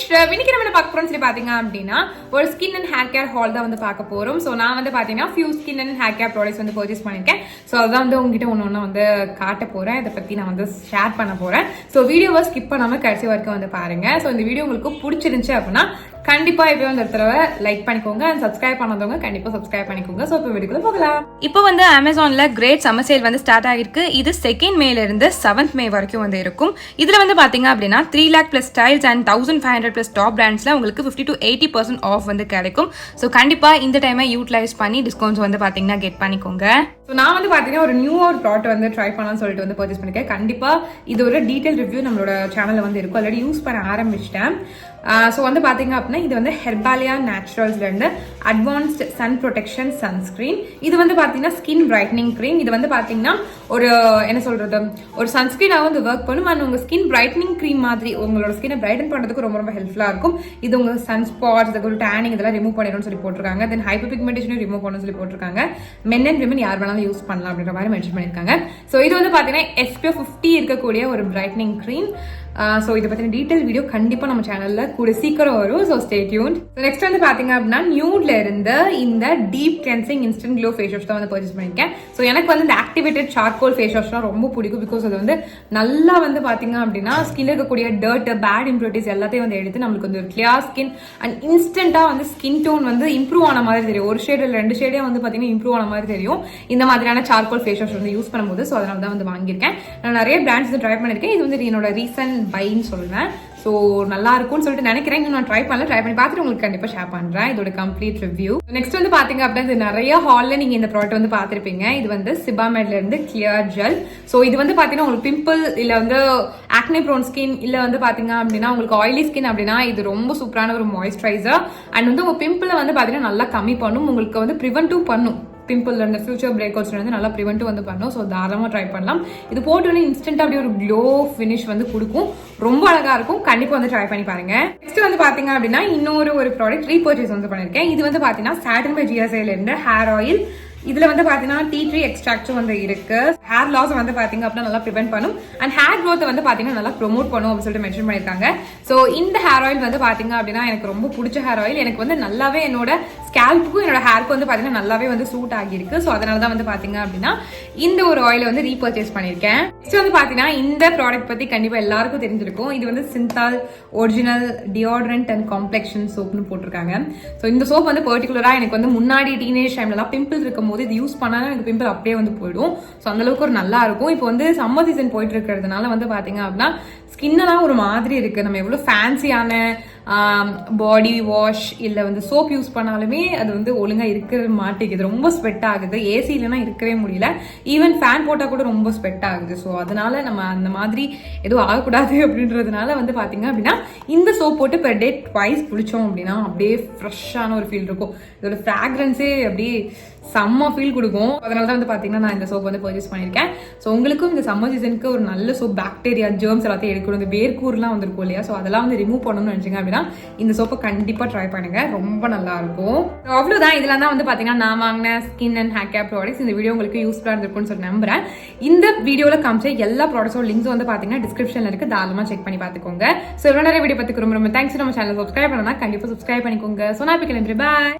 இன்னைக்கு நம்ம பார்க்க போறோம்னு சொல்லி பாத்தீங்க அப்படின்னா ஒரு skin and hair care hall தான் வந்து பார்க்க போறோம். ஸோ நான் வந்து பாத்தீங்கன்னா few skin and hair care products வந்து பர்ச்சேஸ் பண்ணிருக்கேன். ஸோ அதான் வந்து உங்ககிட்ட ஒன்று வந்து காட்ட போறேன். இதை பத்தி நான் வந்து ஷேர் பண்ண போறேன். ஸோ வீடியோவை ஸ்கிப் பண்ணாம கடைசி வரைக்கும் வந்து பாருங்க. ஸோ இந்த வீடியோ உங்களுக்கு பிடிச்சிருந்துச்சு அப்படின்னா கண்டிப்பா இப்போ வந்து தடவை லைக் பண்ணிக்கோங்க அண்ட் சப்ஸ்கிரைப் பண்ணாதவங்க கண்டிப்பா சப்ஸ்கிரைப் பண்ணிக்கோங்க. ஸோ இப்போ வீடியோக்குள்ள போகலாம். இப்போ வந்து அமேசான்ல கிரேட் சம்மர் சேல் வந்து ஸ்டார்ட் ஆகிருக்கு. இது 2nd மேல இருந்து 7th மே வரைக்கும் வந்து இருக்கும். இதுல வந்து பாத்தீங்க அப்படின்னா 3 lakh plus styles and 1500 plus top brandsல உங்களுக்கு 50 to 80% ஆஃப் வந்து கிடைக்கும். ஸோ கண்டிப்பா இந்த டைமை யூட்டிலைஸ் பண்ணி டிஸ்கவுண்ட்ஸ் வந்து பாத்தீங்கன்னா கெட் பண்ணிக்கோங்க. ஸோ நான் வந்து பாத்தீங்கன்னா ஒரு நியூ ஒரு ப்ராடக்ட் வந்து ட்ரை பண்ணலாம்னு சொல்லிட்டு வந்து பர்ச்சேஸ் பண்ணிருக்கேன். கண்டிப்பா இது ஒரு டீடைல் ரிவ்யூ நம்மளோட சேனல்ல வந்து இருக்கும். ஆல்ரெடி யூஸ் பண்ண ஆரம்பிச்சிட்டேன். ஸோ வந்து பார்த்தீங்க அப்படின்னா இது வந்து ஹெர்பாலியா நேச்சுரல்ஸ்லேருந்து அட்வான்ஸ்ட் சன் ப்ரொடெக்ஷன் சன்ஸ்க்ரீன். இது வந்து பார்த்தீங்கன்னா ஸ்கின் பிரைட்னிங் க்ரீம். இது வந்து பார்த்தீங்கன்னா ஒரு என்ன சொல்றது ஒரு சன்ஸ்க்ரீனாக வந்து ஒர்க் பண்ணும். அண்ட் உங்கள் ஸ்கின் பிரைட்னிங் க்ரீம் மாதிரி உங்களோட ஸ்கினை பிரைட்டன் பண்ணுறதுக்கு ரொம்ப ரொம்ப ஹெல்ப்ஃபுல்லாக இருக்கும். இது உங்கள் சன் ஸ்பாட்ஸ் இதுக்கு டேனிங் இதெல்லாம் ரிமூவ் பண்ணிடும்னு சொல்லி போட்டிருக்காங்க. தென் ஹைப்பர் பிக்மெண்டேஷனும் ரிமூவ் பண்ணணும்னு சொல்லி போட்டிருக்காங்க. மென் அண்ட் விமன் யார் வேணாலும் யூஸ் பண்ணலாம் அப்படின்ற மாதிரி மென்ஷன் பண்ணியிருக்காங்க. ஸோ இது வந்து பார்த்தீங்கன்னா SPF 50 இருக்கக்கூடிய ஒரு பிரைட்னிங் க்ரீம். ஸோ இதை பற்றின டீட்டெயில் வீடியோ கண்டிப்பாக நம்ம சேனலில் கூட சீக்கிரம் வரும். So stay tuned. நெக்ஸ்ட் வந்து பார்த்தீங்க அப்படின்னா நியூட்ல இருந்து இந்த deep cleansing instant glow face wash தான் வந்து பர்ச்சேஸ் பண்ணியிருக்கேன். ஸோ எனக்கு வந்து இந்த ஆக்டிவேட்டட் சார்கோல் ஃபேஸ் வாஷ்லாம் ரொம்ப பிடிக்கும். பிகாஸ் அது வந்து நல்லா வந்து பார்த்தீங்க அப்படின்னா ஸ்கின்ல இருக்கக்கூடிய டர்ட் பேட் இம்ப்யூரிட்டிஸ் எல்லாத்தையும் வந்து எடுத்து நம்மளுக்கு வந்து ஒரு கிளியர் ஸ்கின் அண்ட் இன்ஸ்டன்ட்டாக வந்து ஸ்கின் டோன் வந்து இம்ப்ரூவ் ஆன மாதிரி தெரியும். ஒரு ஷேட் இல்லை 2 ஷேடே வந்து பார்த்தீங்கன்னா இம்ப்ரூவ் ஆன மாதிரி தெரியும் இந்த மாதிரியான சார்கோல் ஃபேஸ் வாஷ் வந்து யூஸ் பண்ணும்போது. ஸோ அதனால தான் வந்து வாங்கியிருக்கேன். நான் நிறைய பிராண்ட்ஸ் வந்து ட்ரை பண்ணியிருக்கேன். இது வந்து என்னோட ரீசன்ட் பைன்னு சொல்லுவேன். ஸோ நல்லா இருக்கும்னு சொல்லிட்டு நினைக்கிறேன். நான் ட்ரை பண்ணி பார்த்துட்டு உங்களுக்கு கண்டிப்பாக ஷேர் பண்ணுறேன் இதோட கம்ப்ளீட் ரிவ்யூ. நெக்ஸ்ட் வந்து பார்த்தீங்க அப்படின்னா இது நிறைய ஹாலில் நீங்கள் இந்த ப்ராடக்ட் வந்து பார்த்துருப்பீங்க. இது வந்து சிபாமெட்ல இருந்து கிளியர் ஜெல். ஸோ இது வந்து பார்த்தீங்கன்னா உங்களுக்கு பிம்பிள் இல்லை வந்து ஆக்னே ப்ரோன் ஸ்கின் இல்லை வந்து பார்த்தீங்க அப்படின்னா உங்களுக்கு ஆயிலி ஸ்கின் அப்படின்னா இது ரொம்ப சூப்பரான ஒரு மாய்ஸ்சரைசர். அண்ட் வந்து உங்கள் பிம்பிளை வந்து பார்த்தீங்கன்னா நல்லா கம்மி பண்ணும். உங்களுக்கு வந்து ப்ரிவென்ட்டும் பண்ணும். பிம்பிள் அந்த ஃபியூச்சர் பிரேக் அவுட்ஸ்ல வந்து நல்லா ப்ரிவென்ட்டும் வந்து பண்ணும். ஸோ தாராளமாக ட்ரை பண்ணலாம். இது போட்டோன்னே இன்ஸ்டன்ட்டாக அப்படியே ஒரு க்ளோ ஃபினிஷ் வந்து கொடுக்கும். ரொம்ப அழகா இருக்கும். கண்டிப்பாக வந்து ட்ரை பண்ணி பாருங்க. நெக்ஸ்ட் வந்து பாத்தீங்க அப்படின்னா இன்னொரு ப்ராடக்ட் ரீபர்ச்சேஸ் வந்து பண்ணிருக்கேன். இது வந்து பாத்தீங்கன்னா சாட்டின் பை ஜிஎஸ்ஐல இருந்து ஹேர் ஆயில். இதுல வந்து பாத்தீங்கன்னா டீ ட்ரீ எக்ஸ்ட்ராக்டும் வந்து இருக்கு. ஹேர் லாஸ் வந்து பாத்தீங்க அப்படின்னா நல்லா ப்ரிவென்ட் பண்ணும் அண்ட் ஹேர் க்ரோத் வந்து பாத்தீங்கன்னா நல்லா ப்ரொமோட் பண்ணும் அப்படின்னு சொல்லிட்டு மென்ஷன் பண்ணிருக்காங்க. ஸோ இந்த ஹேர் ஆயில் வந்து பாத்தீங்க அப்படின்னா எனக்கு ரொம்ப பிடிச்ச ஹேர் ஆயில். எனக்கு வந்து நல்லாவே என்னோட ஸ்கேல்ப்புக்கும் என்னோட ஹேருக்கு வந்து பாத்தீங்கன்னா நல்லாவே வந்து சூட் ஆகியிருக்கு. ஸோ அதனால தான் வந்து பாத்தீங்க அப்படின்னா இந்த ஒரு ஆயிலை வந்து ரீபர்ச்சேஸ் பண்ணிருக்கேன். நெக்ஸ்ட் வந்து பாத்தீங்கன்னா இந்த ப்ராடக்ட் பத்தி கண்டிப்பா எல்லாருக்கும் தெரிஞ்சிருக்கும். இது வந்து Cinthol original deodorant and complexion சோப்னு போட்டிருக்காங்க. ஸோ இந்த சோப் வந்து பர்டிகுலரா எனக்கு வந்து முன்னாடி டீனேஜ் டைம்ல பிம்பிள்ஸ் இருக்கும் போது இது யூஸ் பண்ணாலும் எனக்கு பிம்பிள் அப்படியே வந்து போயிடும். ஸோ அந்த அளவுக்கு ஒரு நல்லா இருக்கும். இப்போ வந்து சம்மர் சீசன் போயிட்டு இருக்கிறதுனால வந்து பாத்தீங்க அப்படின்னா ஸ்கின்னெல்லாம் ஒரு மாதிரி இருக்கு. நம்ம எவ்வளவு ஃபேன்சியான பாடி வாஷ் இல்லை வந்து சோப் யூஸ் பண்ணாலுமே அது வந்து ஒழுங்கா இருக்க மாட்டேங்குது. ரொம்ப ஸ்வெட் ஆகுது. ஏசி இல்லைன்னா இருக்கவே முடியல. ஈவன் ஃபேன் போட்டால் கூட ரொம்ப ஸ்வெட் ஆகுது. ஸோ அதனால நம்ம அந்த மாதிரி எதுவும் ஆகக்கூடாது அப்படின்றதுனால வந்து பார்த்தீங்க அப்படின்னா இந்த சோப் போட்டு பெர் டே ட்வைஸ் குளிச்சோம் அப்படின்னா அப்படியே ஃப்ரெஷ்ஷான ஒரு ஃபீல் இருக்கும். இதோட ஃப்ராக்ரன்ஸே அப்படியே செம்ம ஃபீல் கொடுக்கும். அதனால தான் வந்து பார்த்தீங்கன்னா நான் இந்த சோப் வந்து பர்ச்சேஸ் பண்ணியிருக்கேன். ஸோ உங்களுக்கும் இந்த சம்மர் சீசனுக்கு ஒரு நல்ல சோப் பாக்டீரியா ஜெர்ம்ஸ் எல்லாத்தையும் எடுக்கணும். இந்த வேர்க்கூர்லாம் வந்துருக்கும் இல்லையா? ஸோ அதெல்லாம் வந்து ரிமூவ் பண்ணணும்னு நினைச்சிங்க அப்படின்னா இந்த சோப்பை கண்டிப்பாக ட்ரை பண்ணுங்க. ரொம்ப நல்லா இருக்கும். அவ்வளோதான். இதெல்லாம் தான் வந்து பார்த்தீங்கன்னா நான் வாங்கின skin and hair care products. இந்த வீடியோ உங்களுக்கு யூஸ்ஃபுல்லாக இருந்திருக்கும்னு சொல்லி நம்புறேன். இந்த வீடியோவில் காமிச்ச எல்லா ப்ராடக்ட்ஸோட லிங்க்ஸ் வந்து பார்த்தீங்கன்னா டிஸ்கிரிப்ஷனில் இருக்கு. தாராளமாக செக் பண்ணி பார்த்துக்கோங்க. ஸோ இவ்வளோ நிறைய வீடியோ பார்த்துக்கு ரொம்ப தேங்க்ஸ். நம்ம சேனல் சப்ஸ்கிரைப் பண்ணனா கண்டிப்பாக சப்ஸ்கிரைப் பண்ணிக்கோங்க. ஸோ நான் இப்போ கிளம்பி பாய்.